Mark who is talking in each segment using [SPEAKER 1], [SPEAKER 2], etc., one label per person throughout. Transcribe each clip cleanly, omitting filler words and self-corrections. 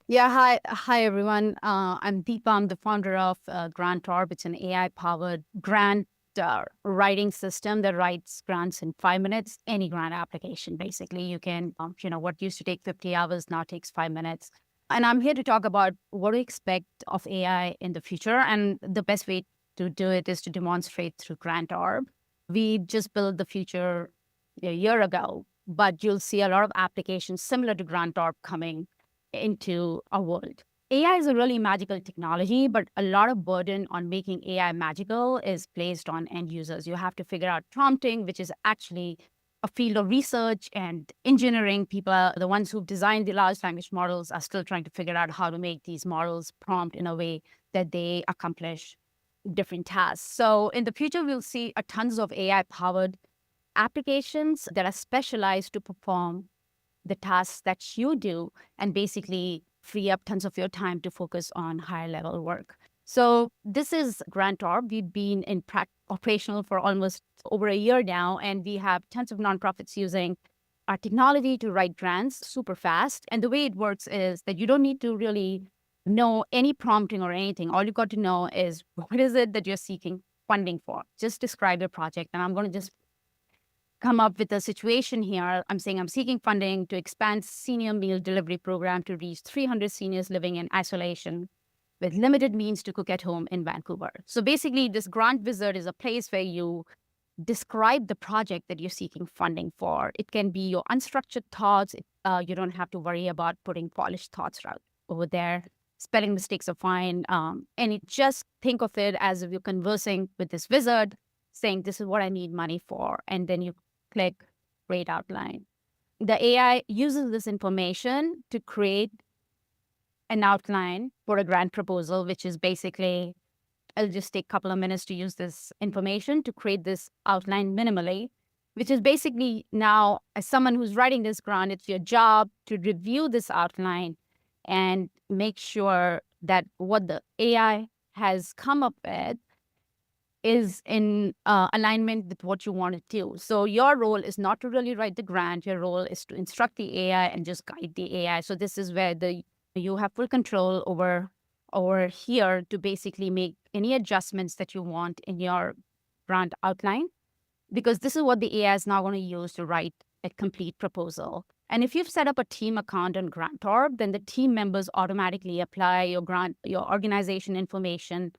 [SPEAKER 1] Yeah, hi everyone. I'm Deepa. I'm the founder of GrantOrb. It's an AI-powered grant writing system that writes grants in 5 minutes. Any grant application, basically, you can, what used to take 50 hours now takes 5 minutes. And I'm here to talk about what to expect of AI in the future. And the best way to do it is to demonstrate through GrantOrb. We just built the future a year ago, but you'll see a lot of applications similar to GrantOrb coming into our world. AI is a really magical technology, but a lot of burden on making AI magical is placed on end users. You have to figure out prompting, which is actually a field of research and engineering. People are the ones who've designed the large language models are still trying to figure out how to make these models prompt in a way that they accomplish different tasks. So in the future, we'll see a tons of AI powered applications that are specialized to perform the tasks that you do and basically free up tons of your time to focus on higher level work. So this is GrantOrb. We've been in operational for almost over a year now, and we have tons of nonprofits using our technology to write grants super fast. And the way it works is that you don't need to really know any prompting or anything. All you got to know is what is it that you're seeking funding for? Just describe your project. And I'm going to just come up with a situation here. I'm saying I'm seeking funding to expand senior meal delivery program to reach 300 seniors living in isolation with limited means to cook at home in Vancouver. So basically, this grant wizard is a place where you describe the project that you're seeking funding for. It can be your unstructured thoughts. You don't have to worry about putting polished thoughts out over there. Spelling mistakes are fine. Just think of it as if you're conversing with this wizard, saying, this is what I need money for. And then you click Create Outline. The AI uses this information to create an outline for a grant proposal, which is basically, I'll just take a couple of minutes to use this information to create this outline minimally, which is basically now, as someone who's writing this grant, it's your job to review this outline and make sure that what the AI has come up with is in alignment with what you want to do. So your role is not to really write the grant. Your role is to instruct the AI and just guide the AI. So this is where you have full control over here to basically make any adjustments that you want in your grant outline, because this is what the AI is now going to use to write a complete proposal. And if you've set up a team account on GrantOrb, then the team members automatically apply your organization information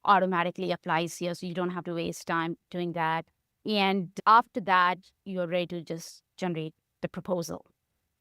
[SPEAKER 1] automatically applies here. So you don't have to waste time doing that. And after that, you're ready to just generate the proposal.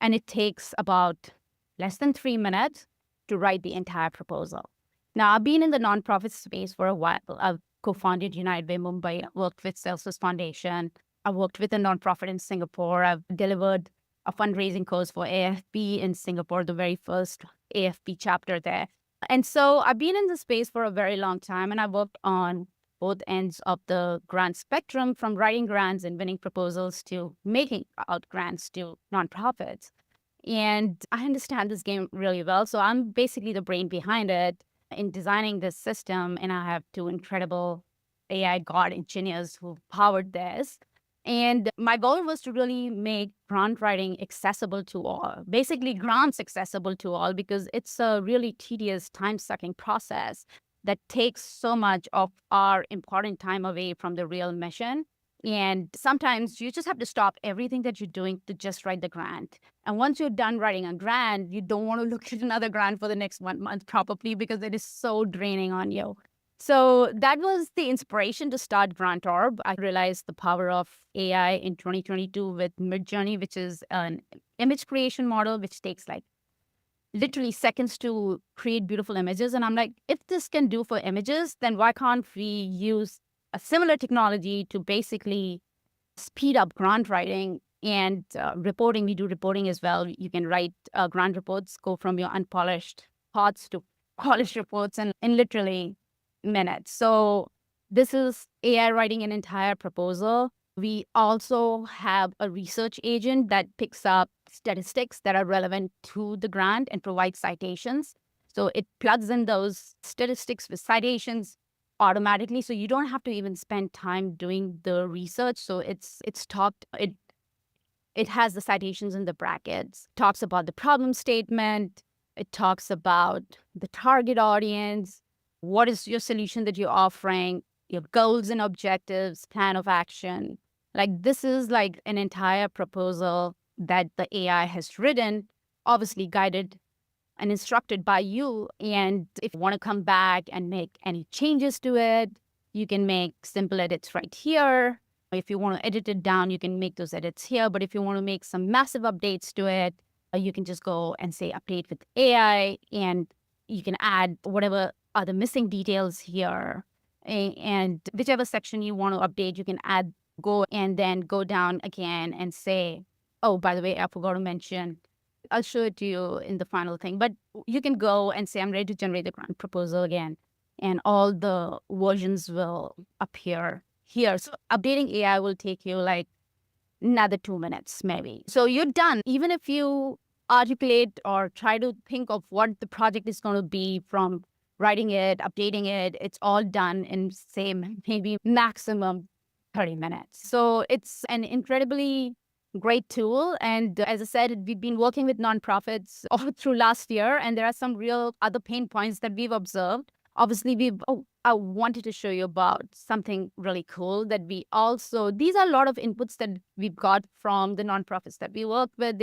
[SPEAKER 1] And it takes about less than 3 minutes to write the entire proposal. Now, I've been in the nonprofit space for a while. I've co-founded United Way Mumbai, worked with Salesforce Foundation. I worked with a nonprofit in Singapore. I've delivered a fundraising course for AFP in Singapore, the very first AFP chapter there. And so I've been in the space for a very long time, and I've worked on both ends of the grant spectrum, from writing grants and winning proposals to making out grants to nonprofits. And I understand this game really well. So I'm basically the brain behind it in designing this system. And I have two incredible AI God engineers who powered this. And my goal was to really make grant writing accessible to all, basically grants accessible to all, because it's a really tedious, time-sucking process that takes so much of our important time away from the real mission. And sometimes you just have to stop everything that you're doing to just write the grant. And once you're done writing a grant, you don't want to look at another grant for the next 1 month, probably, because it is so draining on you. So that was the inspiration to start GrantOrb. I realized the power of AI in 2022 with Midjourney, which is an image creation model, which takes like literally seconds to create beautiful images. And I'm like, if this can do for images, then why can't we use a similar technology to basically speed up grant writing and reporting? We do reporting as well. You can write grant reports, go from your unpolished thoughts to polished reports in literally minutes. So this is AI writing an entire proposal. We also have a research agent that picks up statistics that are relevant to the grant and provides citations. So it plugs in those statistics with citations automatically. So you don't have to even spend time doing the research. So it has the citations in the brackets, talks about the problem statement, It talks about the target audience, what is your solution that you're offering, your goals and objectives, plan of action. Like this is like an entire proposal that the AI has written, obviously guided and instructed by you. And if you want to come back and make any changes to it, you can make simple edits right here. If you want to edit it down, you can make those edits here. But if you want to make some massive updates to it, you can just go and say update with AI, and you can add whatever are the missing details here. And whichever section you want to update, you can add, go and then go down again and say, oh, by the way, I forgot to mention, I'll show it to you in the final thing, but you can go and say, I'm ready to generate the grant proposal again. And all the versions will appear here. So updating AI will take you like another 2 minutes, maybe. So you're done. Even if you articulate or try to think of what the project is going to be from writing it, updating it, it's all done in same, maybe maximum 30 minutes. So it's an incredibly great tool. And as I said, we've been working with nonprofits all through last year, and there are some real other pain points that we've observed. Obviously, I wanted to show you about something really cool that we also, these are a lot of inputs that we've got from the nonprofits that we work with.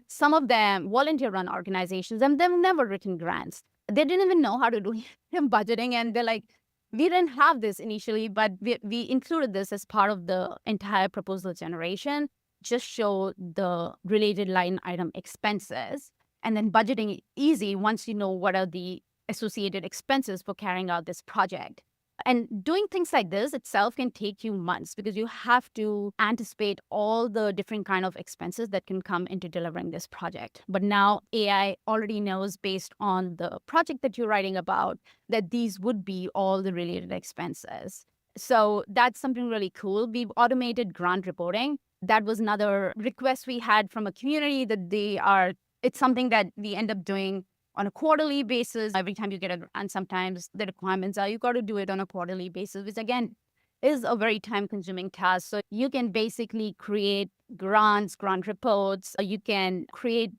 [SPEAKER 1] Some of them volunteer run organizations, and they've never written grants. They didn't even know how to do budgeting. And they're like, we didn't have this initially, but we included this as part of the entire proposal generation. Just show the related line item expenses, and then budgeting easy once you know what are the associated expenses for carrying out this project. And doing things like this itself can take you months because you have to anticipate all the different kind of expenses that can come into delivering this project. But now AI already knows, based on the project that you're writing about, that these would be all the related expenses. So that's something really cool. We've automated grant reporting. That was another request we had from a community that it's something that we end up doing on a quarterly basis. Every time you get a grant, sometimes the requirements are you got to do it on a quarterly basis, which again is a very time-consuming task. So you can basically create grants, grant reports. You can create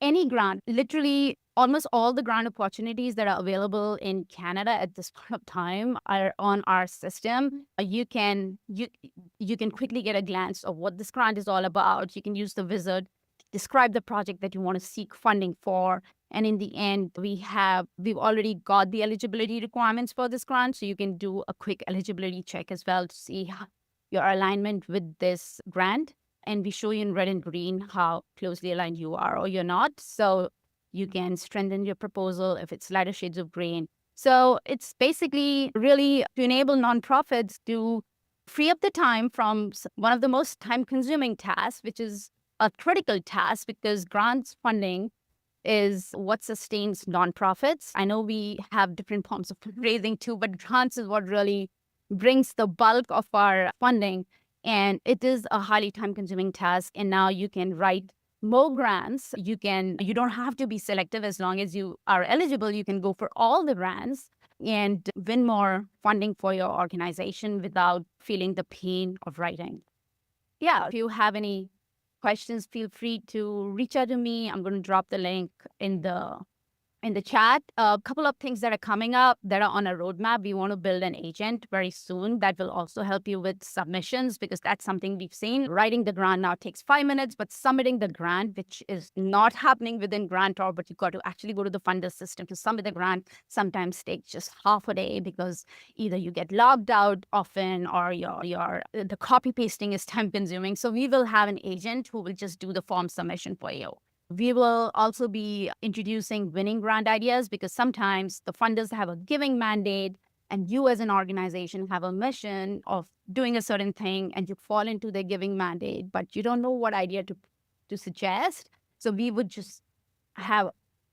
[SPEAKER 1] any grant. Literally, almost all the grant opportunities that are available in Canada at this point of time are on our system. You can quickly get a glance of what this grant is all about. You can use the wizard, describe the project that you want to seek funding for. And in the end, we've already got the eligibility requirements for this grant. So you can do a quick eligibility check as well to see your alignment with this grant. And we show you in red and green how closely aligned you are or you're not. So you can strengthen your proposal if it's lighter shades of green. So it's basically really to enable nonprofits to free up the time from one of the most time-consuming tasks, which is a critical task because grants funding is what sustains nonprofits. I know we have different forms of fundraising too, but grants is what really brings the bulk of our funding. And it is a highly time-consuming task. And now you can write more grants. You don't have to be selective. As long as you are eligible, you can go for all the grants and win more funding for your organization without feeling the pain of writing. Yeah, if you have any questions, feel free to reach out to me. I'm going to drop the link in the chat. A couple of things that are coming up that are on a roadmap. We want to build an agent very soon that will also help you with submissions, because that's something we've seen. Writing the grant now takes 5 minutes, but submitting the grant, which is not happening within GrantOrb, but you've got to actually go to the funder system to submit the grant, sometimes takes just half a day because either you get logged out often or the copy pasting is time consuming. So we will have an agent who will just do the form submission for you. We will also be introducing winning grant ideas, because sometimes the funders have a giving mandate and you as an organization have a mission of doing a certain thing and you fall into their giving mandate, but you don't know what idea to suggest. So we would just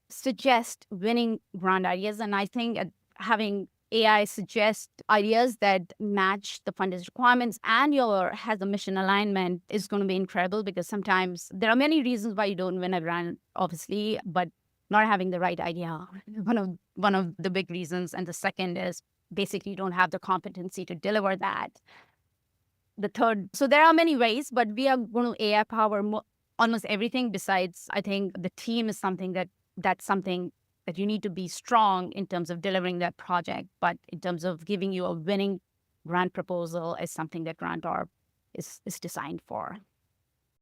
[SPEAKER 1] suggest winning grant ideas. And I think having AI suggest ideas that match the funder's requirements and has a mission alignment is going to be incredible, because sometimes there are many reasons why you don't win a grant, obviously, but not having the right idea, one of the big reasons. And the second is basically you don't have the competency to deliver that. The third, so there are many ways, but we are going to AI power almost everything. Besides, I think the team is something that that's something that you need to be strong in terms of delivering that project. But in terms of giving you a winning grant proposal is something that GrantOrb is designed for.